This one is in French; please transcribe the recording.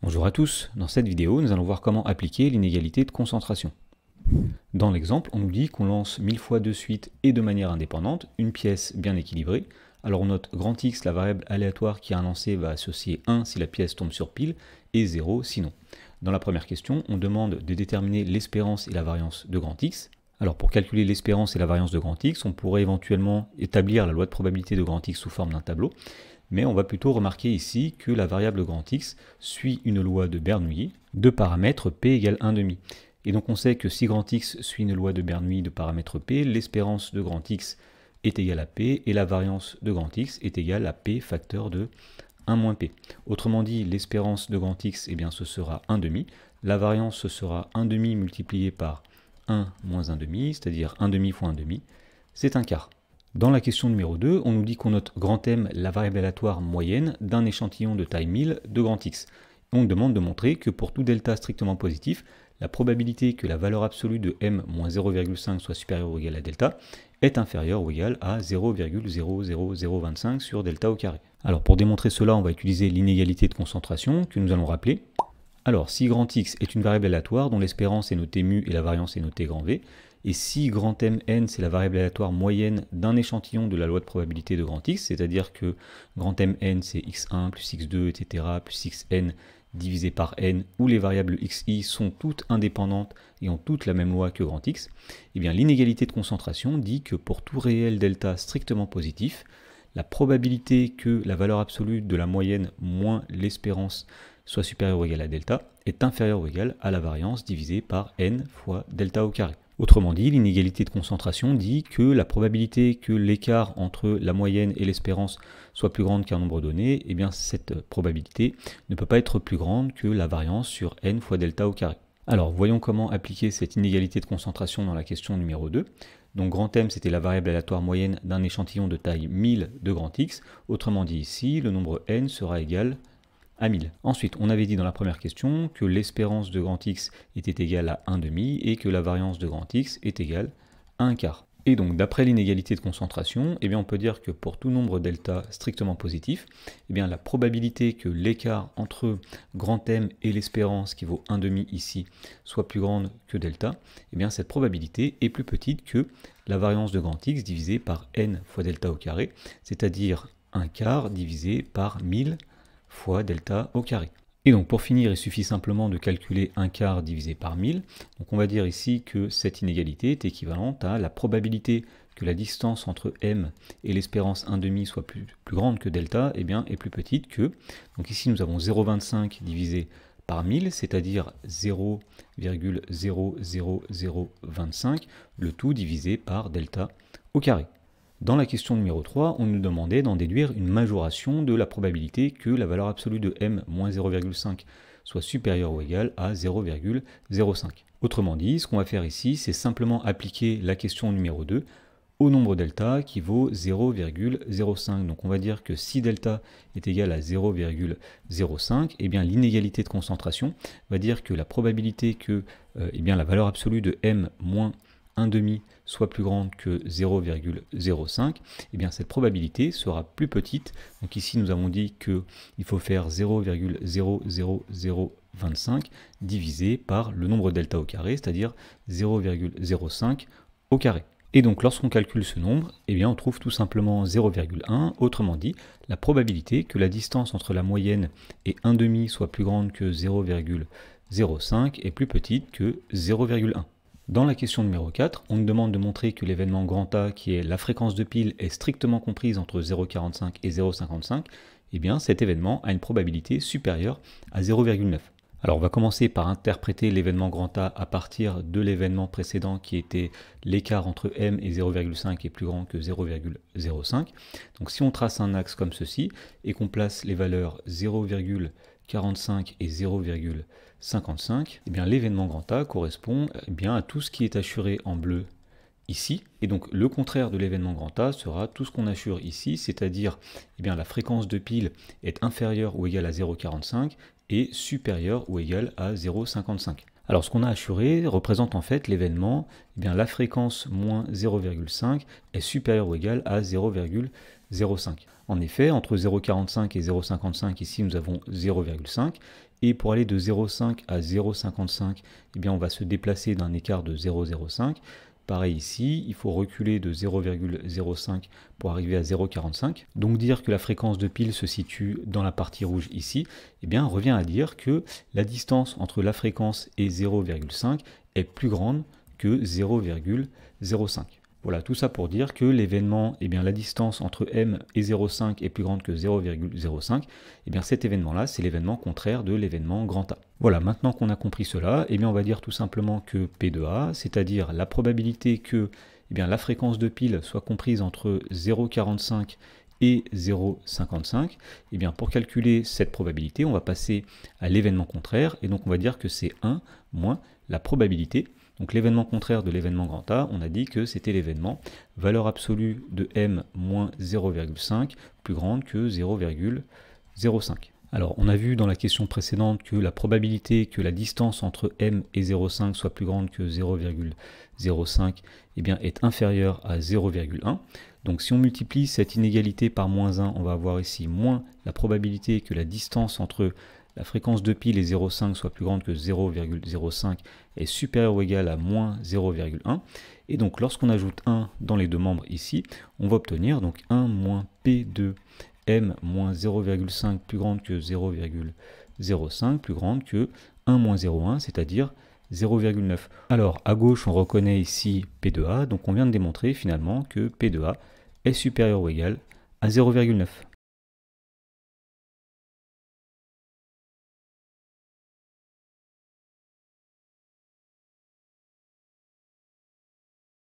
Bonjour à tous, dans cette vidéo nous allons voir comment appliquer l'inégalité de concentration. Dans l'exemple, on nous dit qu'on lance 1000 fois de suite et de manière indépendante une pièce bien équilibrée. Alors on note grand X, la variable aléatoire qui a un lancé va associer 1 si la pièce tombe sur pile et 0 sinon. Dans la première question, on demande de déterminer l'espérance et la variance de grand X. Alors pour calculer l'espérance et la variance de grand X, on pourrait éventuellement établir la loi de probabilité de grand X sous forme d'un tableau. Mais on va plutôt remarquer ici que la variable grand X suit une loi de Bernoulli de paramètre P égale 1,5. Et donc on sait que si grand X suit une loi de Bernoulli de paramètre P, l'espérance de grand X est égale à P et la variance de grand X est égale à P facteur de 1 moins P. Autrement dit, l'espérance de grand X, eh bien, ce sera 1,5. La variance, ce sera 1,5 multiplié par 1 moins 1,5, c'est-à-dire 1,5 fois 1,5, c'est un quart. Dans la question numéro 2, on nous dit qu'on note grand M, la variable aléatoire moyenne d'un échantillon de taille 1000 de grand X. On demande de montrer que pour tout delta strictement positif, la probabilité que la valeur absolue de M moins 0,5 soit supérieure ou égale à delta est inférieure ou égale à 0,00025 sur delta au carré. Alors pour démontrer cela, on va utiliser l'inégalité de concentration que nous allons rappeler. Alors si grand X est une variable aléatoire dont l'espérance est notée mu et la variance est notée grand V, et si grand Mn c'est la variable aléatoire moyenne d'un échantillon de la loi de probabilité de grand X, c'est-à-dire que grand Mn c'est x1 plus x2, etc., plus xn divisé par n, où les variables xi sont toutes indépendantes et ont toutes la même loi que grand X, eh bien l'inégalité de concentration dit que pour tout réel delta strictement positif, la probabilité que la valeur absolue de la moyenne moins l'espérance soit supérieure ou égale à delta est inférieure ou égale à la variance divisée par n fois delta au carré. Autrement dit, l'inégalité de concentration dit que la probabilité que l'écart entre la moyenne et l'espérance soit plus grande qu'un nombre donné, eh bien cette probabilité ne peut pas être plus grande que la variance sur n fois delta au carré. Alors voyons comment appliquer cette inégalité de concentration dans la question numéro 2. Donc grand M c'était la variable aléatoire moyenne d'un échantillon de taille 1000 de grand X. Autrement dit ici, le nombre n sera égal à 1000. Ensuite, on avait dit dans la première question que l'espérance de grand X était égale à 1,5 et que la variance de grand X est égale à 1 quart. Et donc, d'après l'inégalité de concentration, eh bien, on peut dire que pour tout nombre delta strictement positif, eh bien, la probabilité que l'écart entre grand M et l'espérance, qui vaut 1,5 ici, soit plus grande que delta, eh bien, cette probabilité est plus petite que la variance de grand X divisée par n fois delta au carré, c'est-à-dire 1 quart divisé par 1000 fois delta au carré. Et donc pour finir, il suffit simplement de calculer 1 quart divisé par 1000. Donc on va dire ici que cette inégalité est équivalente à la probabilité que la distance entre m et l'espérance 1,5 soit plus grande que delta, eh bien, est plus petite que, donc ici nous avons 0,25 divisé par 1000, c'est-à-dire 0,00025, le tout divisé par delta au carré. Dans la question numéro 3, on nous demandait d'en déduire une majoration de la probabilité que la valeur absolue de m moins 0,5 soit supérieure ou égale à 0,05. Autrement dit, ce qu'on va faire ici, c'est simplement appliquer la question numéro 2 au nombre delta qui vaut 0,05. Donc on va dire que si delta est égal à 0,05, eh bien l'inégalité de concentration va dire que la probabilité que eh bien, la valeur absolue de m moins 1,5 soit plus grande que 0,05, eh bien cette probabilité sera plus petite. Donc ici nous avons dit qu'il faut faire 0,00025 divisé par le nombre delta au carré, c'est-à-dire 0,05 au carré. Et donc lorsqu'on calcule ce nombre, eh bien on trouve tout simplement 0,1, autrement dit, la probabilité que la distance entre la moyenne et 1,5 soit plus grande que 0,05 est plus petite que 0,1. Dans la question numéro 4, on nous demande de montrer que l'événement grand A, qui est la fréquence de pile, est strictement comprise entre 0,45 et 0,55, eh bien cet événement a une probabilité supérieure à 0,9. Alors on va commencer par interpréter l'événement grand A à partir de l'événement précédent qui était l'écart entre m et 0,5 est plus grand que 0,05. Donc si on trace un axe comme ceci et qu'on place les valeurs 0,45 et 0,55, eh bien l'événement grand A correspond bien à tout ce qui est assuré en bleu ici. Et donc le contraire de l'événement grand A sera tout ce qu'on assure ici, c'est-à-dire eh bien la fréquence de pile est inférieure ou égale à 0,45 et supérieure ou égale à 0,55. Alors ce qu'on a assuré représente en fait l'événement, eh bien la fréquence moins 0,5 est supérieure ou égale à 0,05. En effet, entre 0,45 et 0,55, ici nous avons 0,5. Et pour aller de 0,5 à 0,55, eh bien on va se déplacer d'un écart de 0,05. Pareil ici, il faut reculer de 0,05 pour arriver à 0,45. Donc dire que la fréquence de pile se situe dans la partie rouge ici, eh bien revient à dire que la distance entre la fréquence et 0,5 est plus grande que 0,05. Voilà, tout ça pour dire que l'événement, eh bien la distance entre m et 0,5 est plus grande que 0,05. Eh bien cet événement-là, c'est l'événement contraire de l'événement grand A. Voilà, maintenant qu'on a compris cela, eh bien on va dire tout simplement que P de A, c'est-à-dire la probabilité que eh bien, la fréquence de pile soit comprise entre 0,45 et 0,55, eh bien pour calculer cette probabilité, on va passer à l'événement contraire, et donc on va dire que c'est 1 moins la probabilité. Donc l'événement contraire de l'événement grand A, on a dit que c'était l'événement valeur absolue de m moins 0,5 plus grande que 0,05. Alors on a vu dans la question précédente que la probabilité que la distance entre m et 0,5 soit plus grande que 0,05 eh bien, est inférieure à 0,1. Donc si on multiplie cette inégalité par moins 1, on va avoir ici moins la probabilité que la distance entre la fréquence de pile et 0,5 soit plus grande que 0,05 est supérieure ou égale à moins 0,1. Et donc lorsqu'on ajoute 1 dans les deux membres ici, on va obtenir donc 1 moins P de m moins 0,5 plus grande que 0,05 plus grande que 1 moins 0,1, c'est-à-dire 0,9. Alors à gauche on reconnaît ici P de A, donc on vient de démontrer finalement que P de A est supérieur ou égal à 0,9.